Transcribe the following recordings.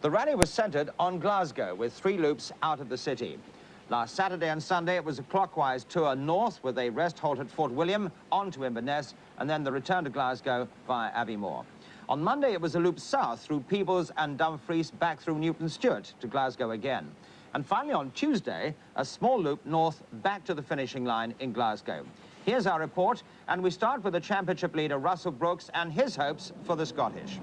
The rally was centred on Glasgow, with 3 loops out of the city. Last Saturday and Sunday, it was a clockwise tour north with a rest halt at Fort William, on to Inverness, and then the return to Glasgow via Aviemore. On Monday, it was a loop south through Peebles and Dumfries, back through Newton Stewart to Glasgow again. And finally, on Tuesday, a small loop north back to the finishing line in Glasgow. Here's our report, and we start with the championship leader, Russell Brooks, and his hopes for the Scottish.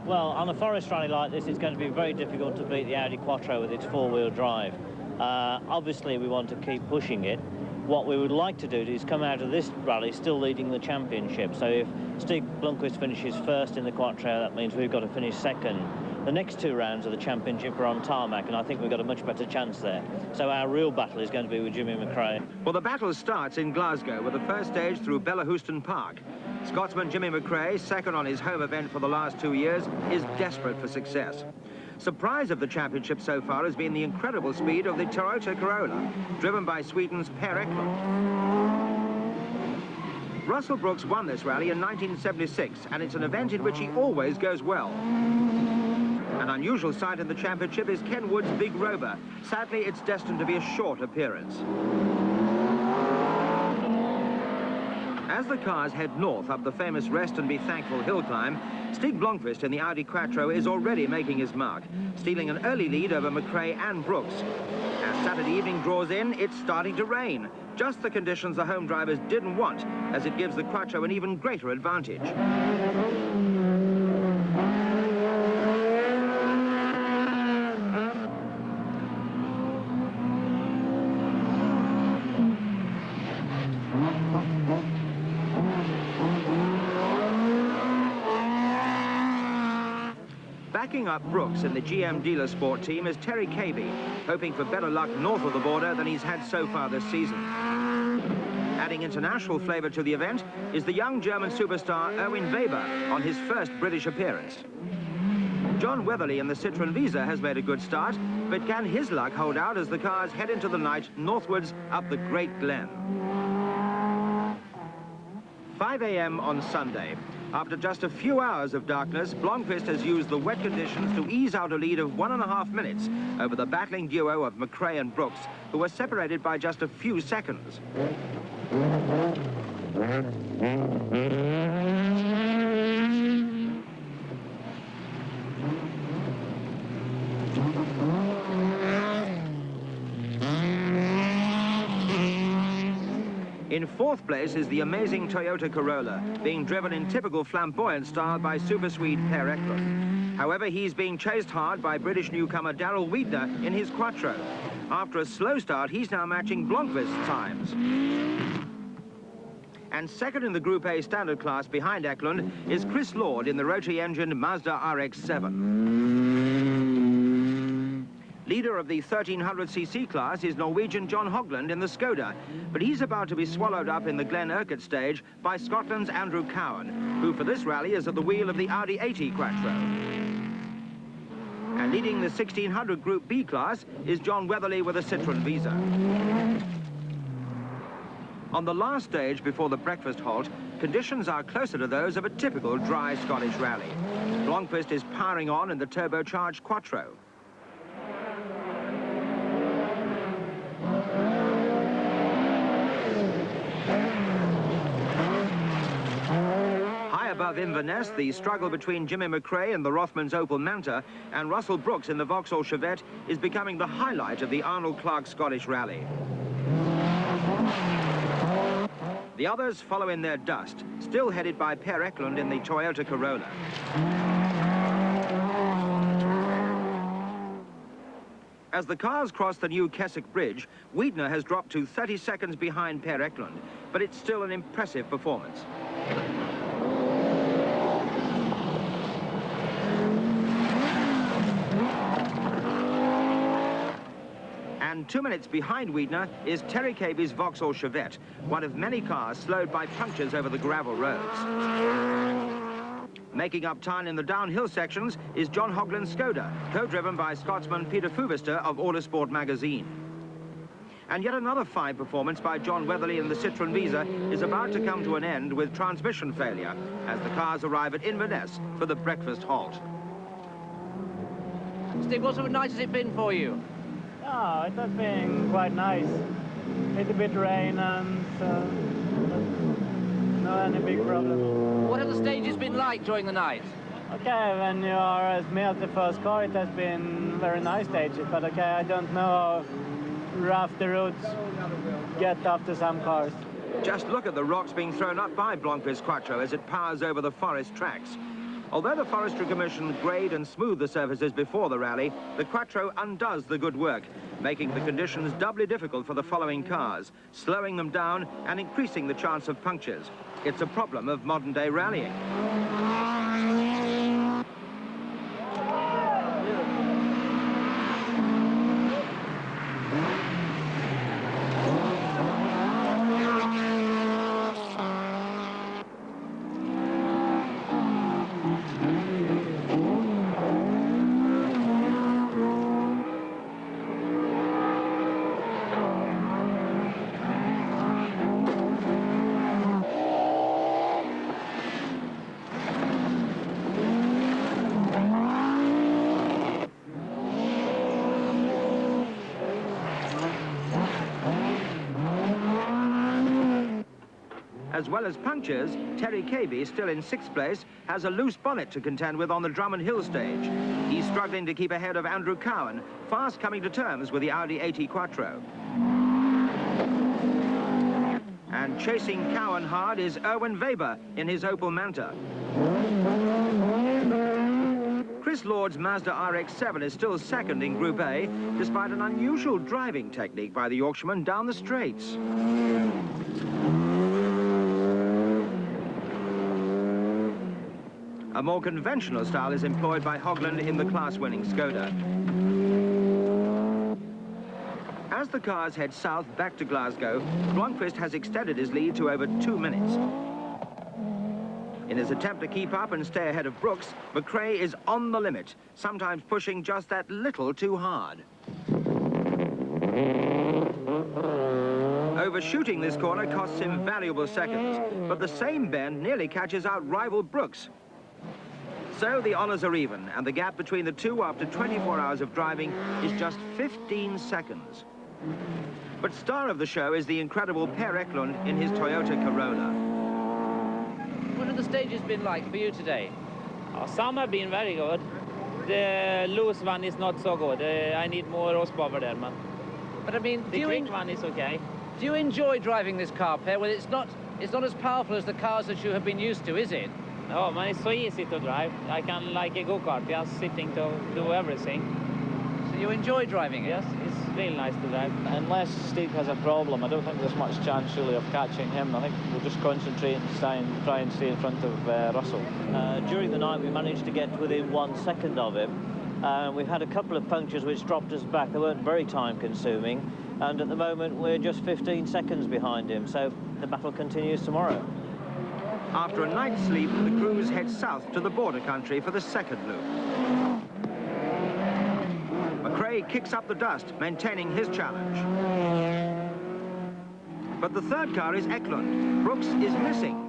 Well, on a forest rally like this, it's going to be very difficult to beat the Audi Quattro with its 4-wheel drive. Obviously, we want to keep pushing it. What we would like to do is come out of this rally still leading the championship. So if Stig Blomqvist finishes first in the Quattro, that means we've got to finish second. The next 2 rounds of the championship are on tarmac, and I think we've got a much better chance there. So our real battle is going to be with Jimmy McRae. Well, the battle starts in Glasgow with the first stage through Bellahouston Park. Scotsman Jimmy McRae, second on his home event for the last 2 years, is desperate for success. Surprise of the championship so far has been the incredible speed of the Toyota Corolla, driven by Sweden's Per Eklund. Russell Brooks won this rally in 1976, and it's an event in which he always goes well. An unusual sight in the championship is Ken Wood's big Rover. Sadly, it's destined to be a short appearance. As the cars head north up the famous Rest and Be Thankful hill climb, Stig Blomqvist in the Audi Quattro is already making his mark, stealing an early lead over McRae and Brooks. As Saturday evening draws in, it's starting to rain. Just the conditions the home drivers didn't want, as it gives the Quattro an even greater advantage. Backing up Brooks in the GM dealer sport team is Terry Cabey, hoping for better luck north of the border than he's had so far this season. Adding international flavour to the event is the young German superstar Erwin Weber on his first British appearance. John Weatherly in the Citroën Visa has made a good start, but can his luck hold out as the cars head into the night northwards up the Great Glen? 5 a.m. on Sunday. After just a few hours of darkness, Blomqvist has used the wet conditions to ease out a lead of 1.5 minutes over the battling duo of McRae and Brooks, who were separated by just a few seconds. In 4th place is the amazing Toyota Corolla, being driven in typical flamboyant style by Super Swede Per Eklund. However, he's being chased hard by British newcomer Daryl Wiedner in his Quattro. After a slow start, he's now matching Blomqvist's times. And second in the Group A standard class behind Eklund is Chris Lord in the rotary-engined Mazda RX-7. Leader of the 1300cc class is Norwegian John Hogland in the Skoda, but he's about to be swallowed up in the Glen Urquhart stage by Scotland's Andrew Cowan, who for this rally is at the wheel of the Audi 80 Quattro. And leading the 1600 Group B class is John Weatherly with a Citroën Visa. On the last stage before the breakfast halt, conditions are closer to those of a typical dry Scottish rally. Blomqvist is powering on in the turbocharged Quattro. Above Inverness, the struggle between Jimmy McRae and the Rothmans Opel Manta and Russell Brooks in the Vauxhall Chevette is becoming the highlight of the Arnold Clark Scottish Rally. The others follow in their dust, still headed by Per Eklund in the Toyota Corolla. As the cars cross the new Keswick Bridge, Wiedner has dropped to 30 seconds behind Per Eklund, but it's still an impressive performance. And 2 minutes behind Wiedner is Terry Cabey's Vauxhall Chevette, one of many cars slowed by punctures over the gravel roads. Making up time in the downhill sections is John Hogland's Skoda, co-driven by Scotsman Peter Fuvester of Autosport magazine. And yet another fine performance by John Weatherly in the Citroën Visa is about to come to an end with transmission failure as the cars arrive at Inverness for the breakfast halt. Steve, what sort of night has it been for you? Oh, it has been quite nice. Little bit rain and no any big problem. What have the stages been like during the night? Okay, when you are as me at the first car, it has been very nice stages, but okay, I don't know how rough the roads get after some cars. Just look at the rocks being thrown up by Blomqvist Quattro as it powers over the forest tracks. Although the Forestry Commission grade and smooth the surfaces before the rally, the Quattro undoes the good work, making the conditions doubly difficult for the following cars, slowing them down and increasing the chance of punctures. It's a problem of modern-day rallying. As well as punctures, Terry Cabey, still in 6th place, has a loose bonnet to contend with on the Drummond Hill stage. He's struggling to keep ahead of Andrew Cowan, fast coming to terms with the Audi 80 Quattro. And chasing Cowan hard is Erwin Weber in his Opel Manta. Chris Lord's Mazda RX-7 is still second in Group A, despite an unusual driving technique by the Yorkshireman down the straights. A more conventional style is employed by Hogland in the class-winning Skoda. As the cars head south back to Glasgow, Blomqvist has extended his lead to over 2 minutes. In his attempt to keep up and stay ahead of Brooks, McRae is on the limit, sometimes pushing just that little too hard. Overshooting this corner costs him valuable seconds, but the same bend nearly catches out rival Brooks. So the honours are even, and the gap between the two after 24 hours of driving is just 15 seconds. But star of the show is the incredible Per Eklund in his Toyota Corolla. What have the stages been like for you today? Some have been very good. The loose one is not so good. I need more horsepower there, man. But I mean, The quick one is okay. do you enjoy driving this car, Per? Well, it's not as powerful as the cars that you have been used to, is it? No, man, it's so easy to drive. I can, like a go-kart, just sitting to do everything. So you enjoy driving it? Yes, it's really nice to drive. Unless Steve has a problem, I don't think there's much chance, really, of catching him. I think we'll just concentrate and try and stay in front of Russell. During the night, we managed to get within 1 second of him. We've had a couple of punctures which dropped us back. They weren't very time-consuming. And at the moment, we're just 15 seconds behind him. So the battle continues tomorrow. After a night's sleep, the crews head south to the border country for the second loop. McRae kicks up the dust, maintaining his challenge. But the third car is Eklund. Brooks is missing.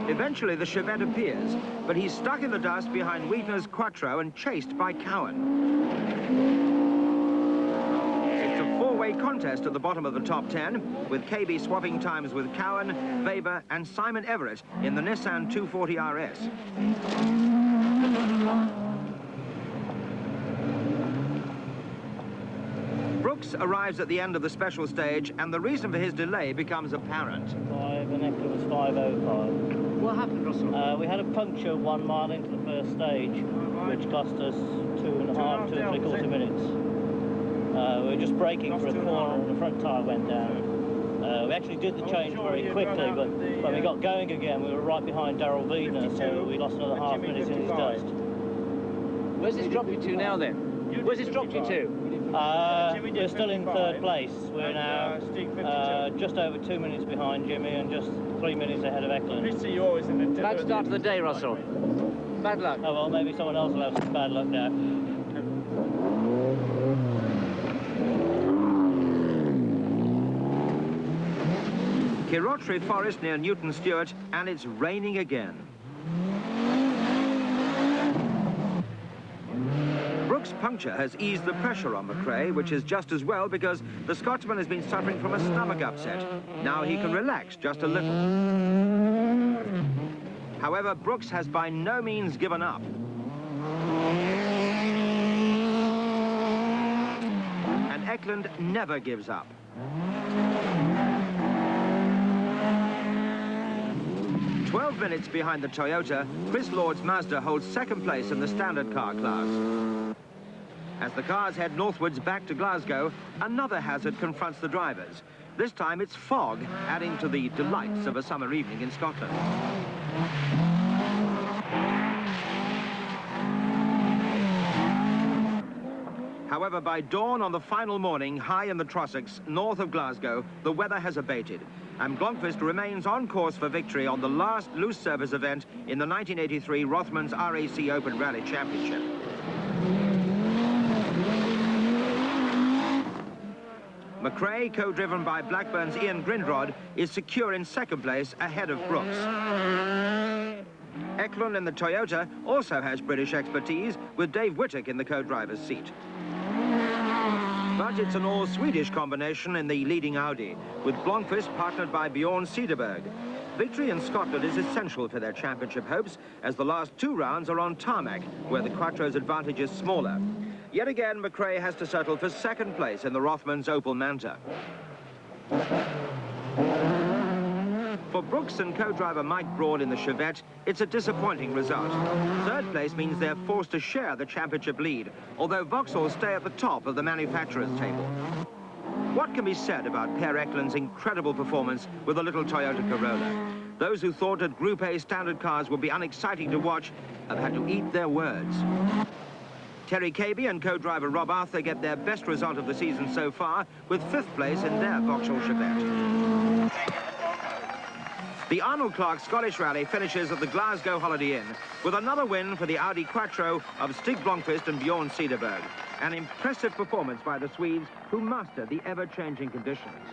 Eventually, the Chevette appears, but he's stuck in the dust behind Wheatner's Quattro and chased by Cowan. It's a four-way contest at the bottom of the top 10, with KB swapping times with Cowan, Weber and Simon Everett in the Nissan 240 RS. Brooks arrives at the end of the special stage, and the reason for his delay becomes apparent. And Eklund was 5:05. What happened, Russell? We had a puncture 1 mile into the first stage, which cost us 2.5, 2 3/4 minutes. We were just braking for a corner and the front tyre went down. We actually did the change very quickly, but when we got going again, we were right behind Darrell Wiedner, so we lost another half minute in his dust. Where's this dropped you to now, then? Where's this dropped you to? We're still in third place. We're now just over 2 minutes behind Jimmy and just 3 minutes ahead of Eklund. Bad start to the day, Russell. Bad luck. Oh, well, maybe someone else will have some bad luck now. Kirotri Forest near Newton Stewart, and it's raining again. Brooks' puncture has eased the pressure on McRae, which is just as well because the Scotsman has been suffering from a stomach upset. Now he can relax just a little. However, Brooks has by no means given up. And Eklund never gives up. "12 minutes behind the Toyota, Chris Lord's Mazda holds second place in the standard car class. As the cars head northwards back to Glasgow, another hazard confronts the drivers. This time it's fog, adding to the delights of a summer evening in Scotland. However, by dawn on the final morning, high in the Trossachs, north of Glasgow, the weather has abated, and Blomqvist remains on course for victory on the last loose surface event in the 1983 Rothmans RAC Open Rally Championship. McRae, co-driven by Blackburn's Ian Grindrod, is secure in second place ahead of Brooks. Eklund in the Toyota also has British expertise, with Dave Whittock in the co-driver's seat. But it's an all-Swedish combination in the leading Audi, with Blomqvist partnered by Bjorn Cederberg. Victory in Scotland is essential for their championship hopes, as the last two rounds are on tarmac, where the Quattro's advantage is smaller. Yet again, McRae has to settle for second place in the Rothmans Opel Manta. For Brooks and co-driver Mike Broad in the Chevette, it's a disappointing result. Third place means they're forced to share the championship lead, although Vauxhall stay at the top of the manufacturers' table. What can be said about Per Eklund's incredible performance with the little Toyota Corolla? Those who thought that Group A standard cars would be unexciting to watch have had to eat their words. Terry Cabey and co-driver Rob Arthur get their best result of the season so far, with fifth place in their Vauxhall Chevette. The Arnold Clark Scottish Rally finishes at the Glasgow Holiday Inn with another win for the Audi Quattro of Stig Blomqvist and Bjorn Cederberg. An impressive performance by the Swedes, who mastered the ever-changing conditions.